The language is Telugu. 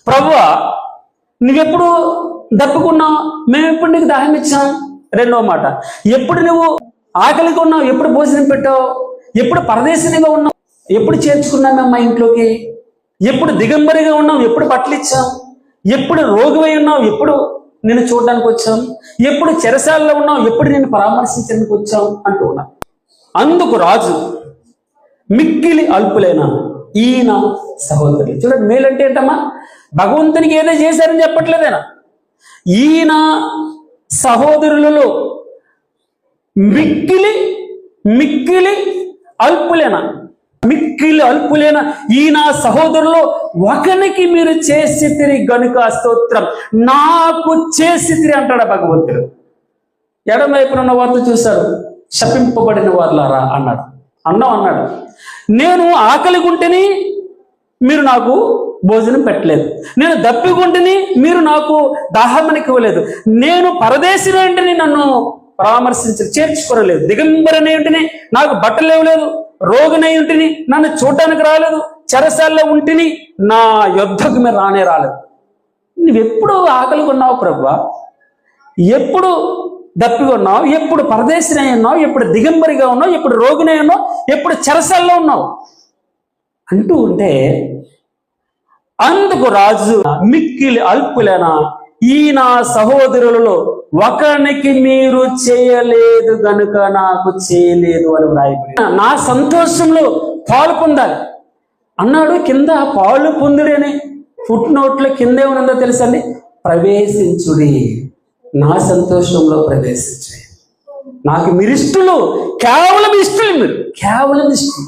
ప్రభువా నువ్వెప్పుడు దప్పుకున్నావు, మేము ఎప్పుడు నీకు దాహం ఇచ్చాం. రెండవ మాట, ఎప్పుడు నువ్వు ఆకలిగా ఉన్నావు, ఎప్పుడు భోజనం పెట్టావు, ఎప్పుడు పరదేశినిగా ఉన్నావు, ఎప్పుడు చేర్చుకున్నావు మేము మా ఇంట్లోకి, ఎప్పుడు దిగంబరిగా ఉన్నావు, ఎప్పుడు బట్టలు ఇచ్చాం, ఎప్పుడు రోగివై ఉన్నావు, ఎప్పుడు నిన్ను చూడడానికి వచ్చాం, ఎప్పుడు చెరసాలలో ఉన్నావు, ఎప్పుడు నిన్ను పరామర్శించడానికి వచ్చాం అంటూ ఉన్నా. అందుకు రాజు మిక్కిలి అల్పులైన ఈయన సహోదరులు. చూడండి, మేలంటే ఏంటమ్మా, భగవంతునికి ఏదో చేశారని చెప్పట్లేదేనా, ఈయన సహోదరులలో మిక్కిలి అల్పులైన ఈయన సహోదరులు ఒకనికి మీరు చేసితిరి గనుక స్తోత్రం, నాకు చేసితిరి అంటాడు భగవంతుడు. ఎడమవైపున ఉన్న వారితో చూశాడు, శపింపబడిన వారులారా అన్నాడు. అన్నాడు, నేను ఆకలిగుంటేని మీరు నాకు భోజనం పెట్టలేదు, నేను దప్పిగుంటేని మీరు నాకు దాహమనికి ఇవ్వలేదు, నేను పరదేశిని వెంటనే నన్ను చేర్చుకోరలేదు, దిగంబరని ఉంటేనే నాకు బట్టలు ఇవ్వలేదు, రోగినై ఉంటేని నన్ను చూడటానికి రాలేదు, చెరసాల్లో ఉంటేని నా యుద్ధకు మీరు రాలేదు. నువ్వెప్పుడు ఆకలిగా ఉన్నావు ప్రభువా, ఎప్పుడు దప్పిగా ఉన్నావు, ఎప్పుడు పరదేశినై ఉన్నావు, ఎప్పుడు దిగంబరిగా ఉన్నావు, ఎప్పుడు రోగినై ఉన్నావు, ఎప్పుడు చెరసాల్లో ఉన్నావు అంటూ ఉంటే, అందుకు రాజు మిక్కిలి అల్పులైన ఈయన సహోదరులలో ఒకనికి మీరు చేయలేదు గనుక నాకు చేయలేదు అని వ్రాయబడి, నా సంతోషంలో పాలు పొందాలి అన్నాడు. కింద పాలు పొందుడి అని ఫుట్ నోట్లో కింద ఏమనుందో తెలుసండి, ప్రవేశించుడి, నా సంతోషంలో ప్రవేశించుడి. నాకు మీరు ఇష్టలు, కేవలం ఇష్టలు, మీరు కేవలం ఇష్టం.